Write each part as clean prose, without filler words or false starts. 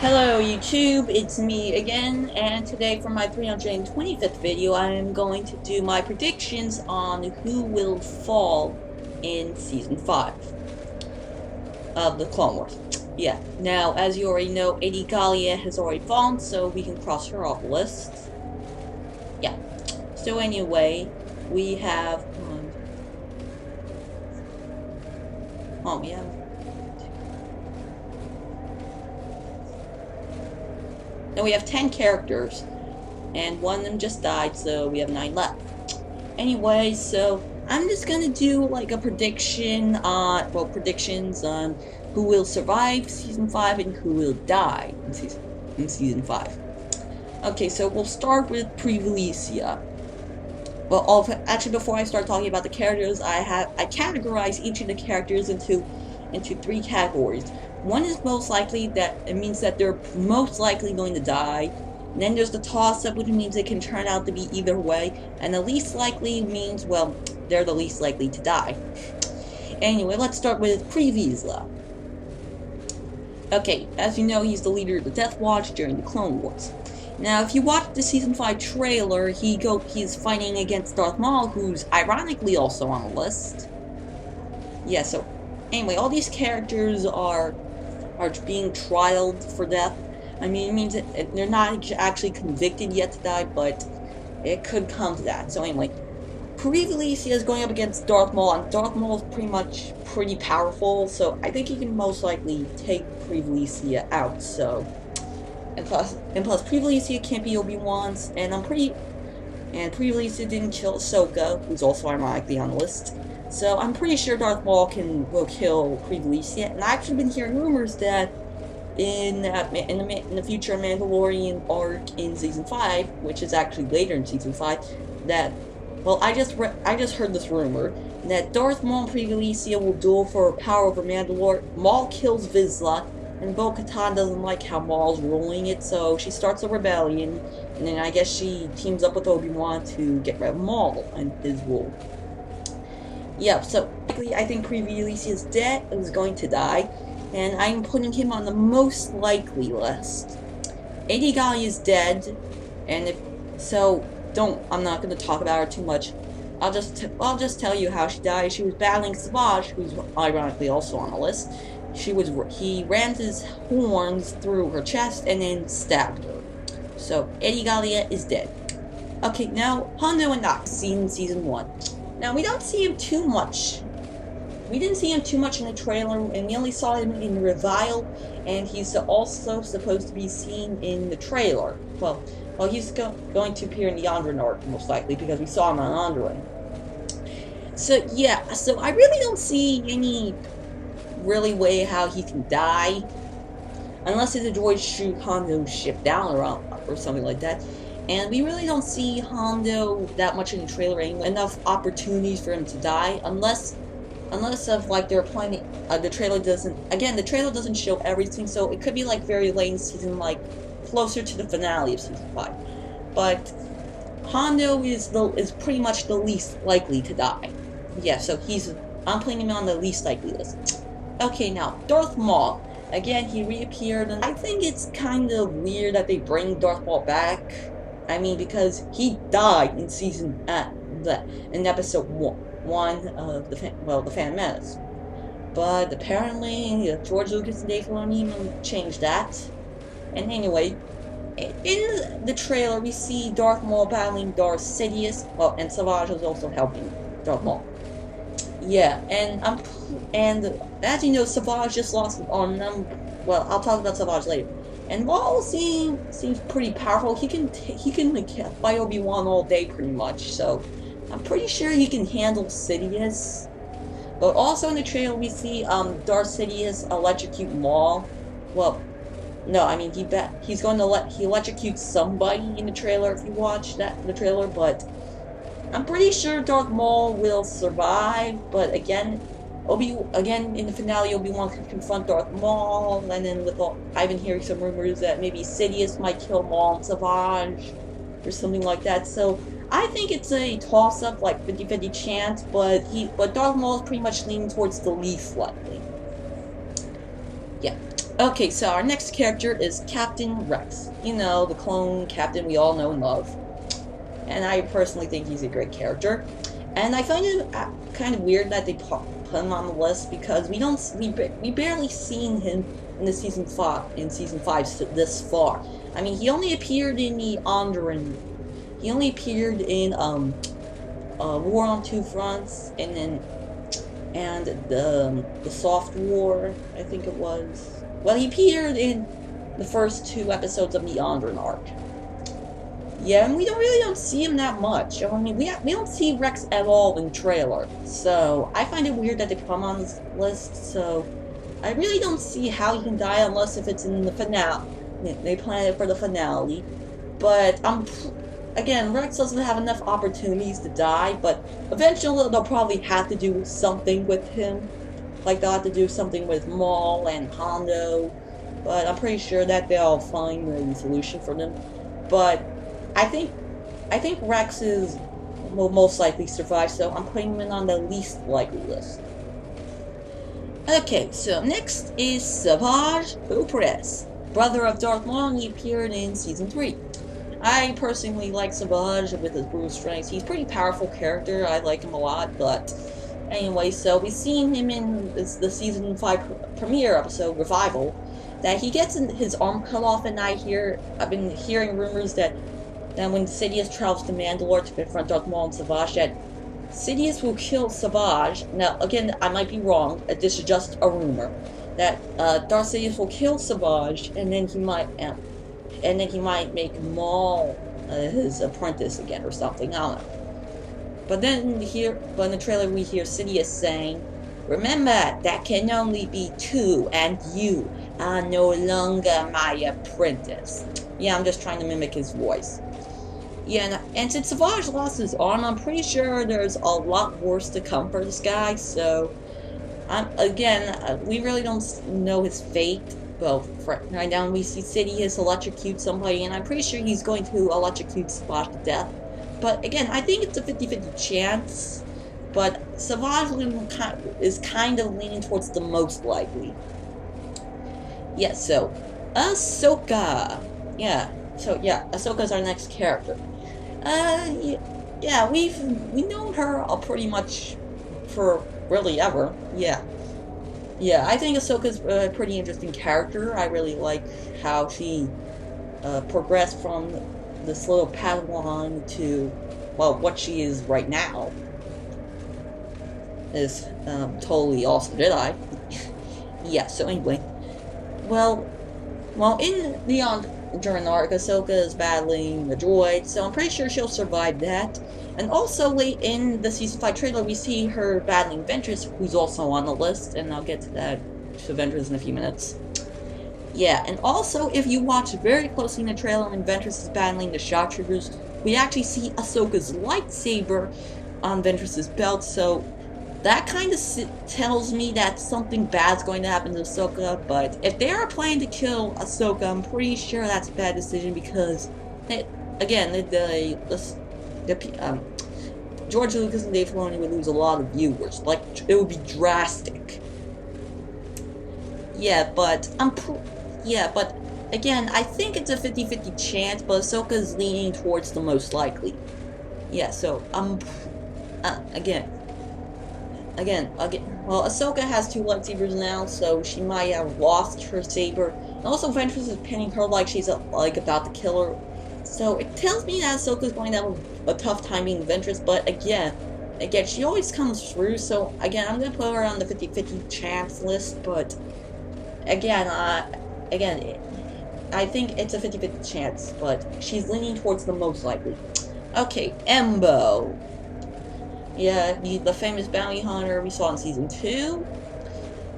Hello YouTube, it's me again, and today for my 325th video I am going to do my predictions on who will fall in Season 5 of the Clone Wars. Yeah, now as you already know, Adi Gallia has already fallen, so we can cross her off the list. Yeah, so anyway, we have... we have... Now we have 10 characters, and one of them just died, so we have 9 left. Anyway, so I'm just gonna do like a prediction on, predictions on who will survive Season 5 and who will die in Season 5. Okay, so we'll start with Viszla. Well, actually, before I start talking about the characters, I categorize each of the characters into 3 categories. One is most likely, that it means that they're most likely going to die. And then there's the toss-up, which means it can turn out to be either way. And the least likely means, well, they're the least likely to die. Anyway, let's start with Viszla. Okay, as you know, he's the leader of the Death Watch during the Clone Wars. Now, if you watch the Season 5 trailer, he's fighting against Darth Maul, who's ironically also on the list. Yeah, so anyway, all these characters are being trialed for death. I mean, it means that they're not actually convicted yet to die, but it could come to that. So anyway, Viszla is going up against Darth Maul, and Darth Maul is pretty powerful, so I think he can most likely take Viszla out. So, and plus Viszla can't be Obi-Wan's, and Viszla didn't kill Ahsoka, who's also ironically on the list. So I'm pretty sure Darth Maul will kill Viszla, and I've actually been hearing rumors that in the future Mandalorian arc in Season 5, which is actually later in Season 5, that, well, I just heard this rumor that Darth Maul and Viszla will duel for power over Mandalore. Maul kills Viszla, and Bo-Katan doesn't like how Maul's ruling it, so she starts a rebellion, and then I guess she teams up with Obi-Wan to get rid of Maul and his rule. Yeah, so I think Viszla is dead, is going to die, and I'm putting him on the most likely list. Adi Gallia is dead, and I'm not going to talk about her too much. I'll just tell you how she died. She was battling Assajj, who's ironically also on the list. He rammed his horns through her chest and then stabbed her. So Adi Gallia is dead. Okay, now Hondo Onaka, seen in Season 1. Now, we don't see him too much. We didn't see him too much in the trailer, and we only saw him in the reveal, and he's also supposed to be seen in the trailer. Well, he's going to appear in the Andron arc, most likely, because we saw him on Andron. So, yeah, so I really don't see any way how he can die, unless the droids shoot Hondo's ship down or something like that. And we really don't see Hondo that much in the trailer anyway. Enough opportunities for him to die, unless of like they're planning. The trailer doesn't show everything, so it could be like very late in season, like closer to the finale of Season 5. But Hondo is pretty much the least likely to die. Yeah, so I'm putting him on the least likely list. Okay, now Darth Maul. Again, he reappeared, and I think it's kind of weird that they bring Darth Maul back. I mean, because he died in in episode 1 of the Phantom Menace. But apparently, George Lucas and Dave Filoni changed that. And anyway, in the trailer, we see Darth Maul battling Darth Sidious. Well, and Savage is also helping Darth Maul. Yeah, and as you know, Savage just lost on them. Well, I'll talk about Savage later. And Maul seems pretty powerful. He can fight Obi-Wan all day pretty much. So I'm pretty sure he can handle Sidious. But also in the trailer we see Darth Sidious electrocute Maul. Well, no, I mean he electrocutes somebody in the trailer if you watch the trailer. But I'm pretty sure Darth Maul will survive. But again in the finale, Obi-Wan can confront Darth Maul, and then I've been hearing some rumors that maybe Sidious might kill Maul and Savage, or something like that. So I think it's a toss-up, like 50-50 chance, but Darth Maul is pretty much leaning towards the least likely. Yeah. Okay, so our next character is Captain Rex. You know, the clone captain we all know and love. And I personally think he's a great character. And I find it kind of weird that they put him on the list because we barely seen him in the season 5 this far. I mean, he only appeared in the Onderan. He only appeared in War on Two Fronts, and the Soft War, I think it was. Well, he appeared in the first 2 episodes of the Onderan arc. Yeah, and we really don't see him that much. I mean, we don't see Rex at all in the trailer, so I find it weird that they put him on this list. So I really don't see how he can die unless if it's in the finale. They plan it for the finale, but again, Rex doesn't have enough opportunities to die. But eventually, they'll probably have to do something with him, like they'll have to do something with Maul and Hondo. But I'm pretty sure that they'll find a solution for them. But I think Rex will most likely survive, so I'm putting him on the least likely list. Okay, so next is Assajj Ventress, brother of Darth Maul, and he appeared in Season 3. I personally like Assajj with his brutal strength. He's a pretty powerful character, I like him a lot, but anyway, so we've seen him in the Season 5 premiere episode, Revival, that he gets his arm cut off, and I've been hearing rumors that when Sidious travels to Mandalore to confront Darth Maul and Assajj, that Sidious will kill Assajj. Now, again, I might be wrong. This is just a rumor that Darth Sidious will kill Assajj, and then he might make Maul his apprentice again or something. I don't know. But in the trailer we hear Sidious saying, "Remember, that can only be 2, and you are no longer my apprentice." Yeah, I'm just trying to mimic his voice. Yeah, and since Assajj lost his arm, I'm pretty sure there's a lot worse to come for this guy, so we really don't know his fate. Well, right now we see Sidious electrocute somebody, and I'm pretty sure he's going to electrocute Assajj to death. But again, I think it's a 50-50 chance, but Assajj is kind of leaning towards the most likely. Yeah, so Ahsoka. Ahsoka's our next character. We've known her pretty much for really ever. Yeah, I think Ahsoka's a pretty interesting character. I really like how she progressed from this little Padawan to, well, what she is right now. Is totally awesome Jedi. Yeah, so anyway. Well, in the during arc, Ahsoka is battling the droid, so I'm pretty sure she'll survive that. And also, late in the Season 5 trailer, we see her battling Ventress, who's also on the list, and I'll get to Ventress in a few minutes. Yeah, and also, if you watch very closely in the trailer when Ventress is battling the chatorgrized, we actually see Ahsoka's lightsaber on Ventress's belt, so that kind of tells me that something bad's going to happen to Ahsoka, but if they are planning to kill Ahsoka, I'm pretty sure that's a bad decision because, George Lucas and Dave Filoni would lose a lot of viewers. Like, it would be drastic. But again, I think it's a 50-50 chance, but Ahsoka's leaning towards the most likely. Yeah, so, well, Ahsoka has 2 lightsabers now, so she might have lost her saber. And also, Ventress is pinning her like she's about to kill her. So it tells me that Ahsoka's going to have a tough time being Ventress. But again, she always comes through. So again, I'm going to put her on the 50-50 chance list. But again, I think it's a 50-50 chance. But she's leaning towards the most likely. Okay, Embo. Yeah, the famous bounty hunter we saw in Season 2.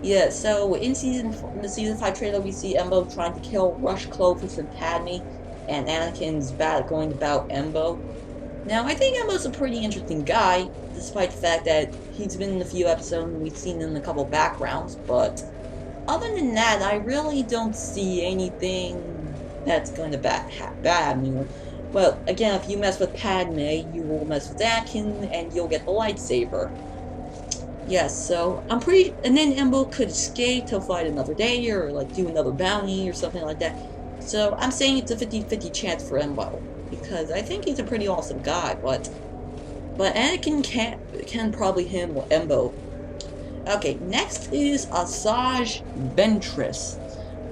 Yeah, so in the Season 5 trailer, we see Embo trying to kill Rush, Clovis, and Padme, and Anakin's going about Embo. Now, I think Embo's a pretty interesting guy, despite the fact that he's been in a few episodes and we've seen him in a couple backgrounds, but other than that, I really don't see anything that's going to bad happen. Well, again, if you mess with Padme, you will mess with Anakin, and you'll get the lightsaber. Yes, so I'm pretty, and then Embo could escape to fight another day or like do another bounty or something like that. So I'm saying it's a 50-50 chance for Embo because I think he's a pretty awesome guy, but Anakin can probably handle Embo. Okay, next is Assajj Ventress.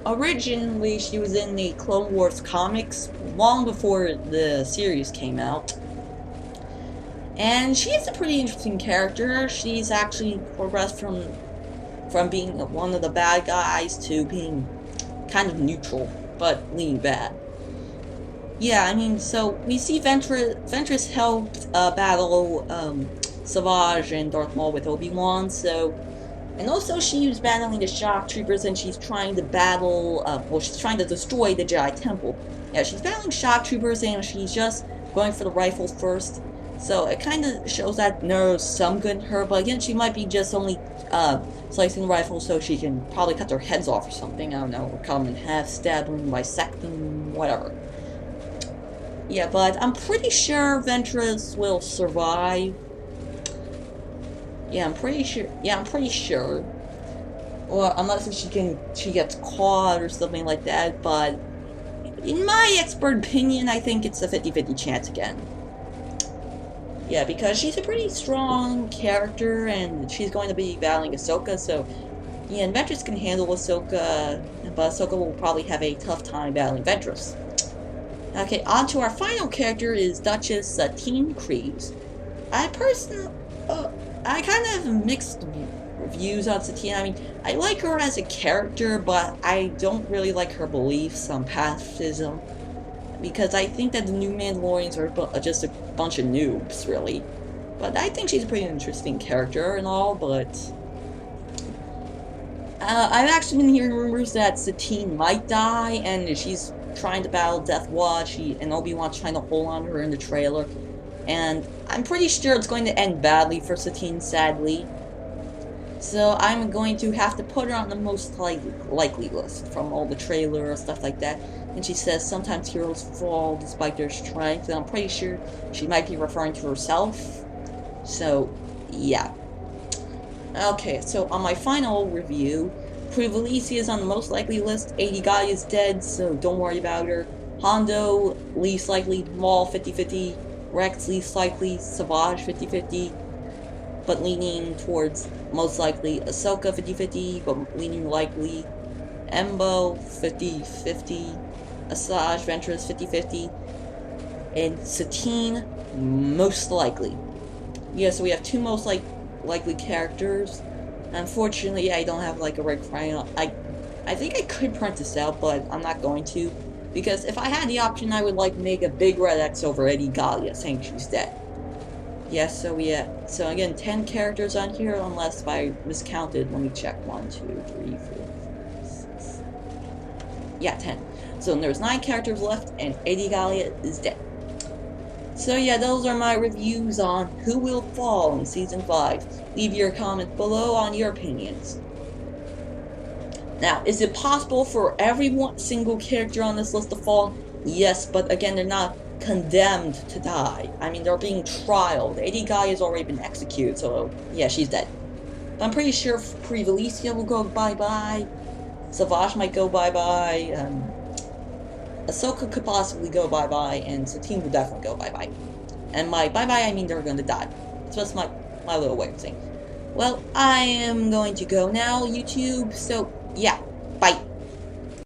Originally, she was in the Clone Wars comics long before the series came out. And she's a pretty interesting character. She's actually progressed from being one of the bad guys to being kind of neutral, but leaning bad. Yeah, I mean, so we see Ventress helped battle Savage and Darth Maul with Obi-Wan, and also she's battling the shock troopers and she's trying to battle, she's trying to destroy the Jedi Temple. Yeah, she's battling shock troopers and she's just going for the rifles first. So it kind of shows that there's some good in her, but again, she might be just only slicing the rifle so she can probably cut their heads off or something. I don't know, or cut them in half, stab them, bisect them, whatever. Yeah, but I'm pretty sure Ventress will survive. Yeah, I'm pretty sure. Or unless she gets caught or something like that, but in my expert opinion, I think it's a 50-50 chance again. Yeah, because she's a pretty strong character, and she's going to be battling Ahsoka, so yeah, and Ventress can handle Ahsoka, but Ahsoka will probably have a tough time battling Ventress. Okay, on to our final character is Duchess Satine Kryze. I kind of have mixed reviews on Satine. I mean, I like her as a character, but I don't really like her beliefs on pacifism. Because I think that the new Mandalorians are just a bunch of noobs, really. But I think she's a pretty interesting character and all, but I've actually been hearing rumors that Satine might die, and she's trying to battle Death Watch, and Obi-Wan's trying to hold on to her in the trailer. And I'm pretty sure it's going to end badly for Satine, sadly. So I'm going to have to put her on the most likely list from all the trailer and stuff like that. And she says sometimes heroes fall despite their strength, and I'm pretty sure she might be referring to herself. So, yeah. Okay, so on my final review, Privilisi is on the most likely list. Adi Gallia is dead, so don't worry about her. Hondo, least likely. Maul, 50-50. Rex, least likely. Savage, 50-50. But leaning towards most likely. Ahsoka, 50-50, but leaning likely. Embo, 50-50. Assajj Ventress, 50-50. And Satine, most likely. Yeah, so we have two most likely characters. Unfortunately, I don't have like a red crayon. I think I could print this out, but I'm not going to. Because if I had the option, I would like make a big red X over Adi Gallia saying she's dead. Yes, so yeah. So again, 10 characters on here, unless if I miscounted. Let me check. 1, 2, 3, 4, 5, 6. Yeah, 10. So there's 9 characters left, and Adi Gallia is dead. So yeah, those are my reviews on who will fall in Season 5. Leave your comments below on your opinions. Now, is it possible for every single character on this list to fall? Yes, but again, they're not condemned to die. I mean, they're being trialed. Adi Gallia has already been executed, so yeah, she's dead. But I'm pretty sure Privilisi will go bye-bye. Savage might go bye-bye. Ahsoka could possibly go bye-bye, and Satine will definitely go bye-bye. And by bye-bye, I mean they're going to die. It's just my little way of saying. Well, I am going to go now, YouTube, so yeah, bye.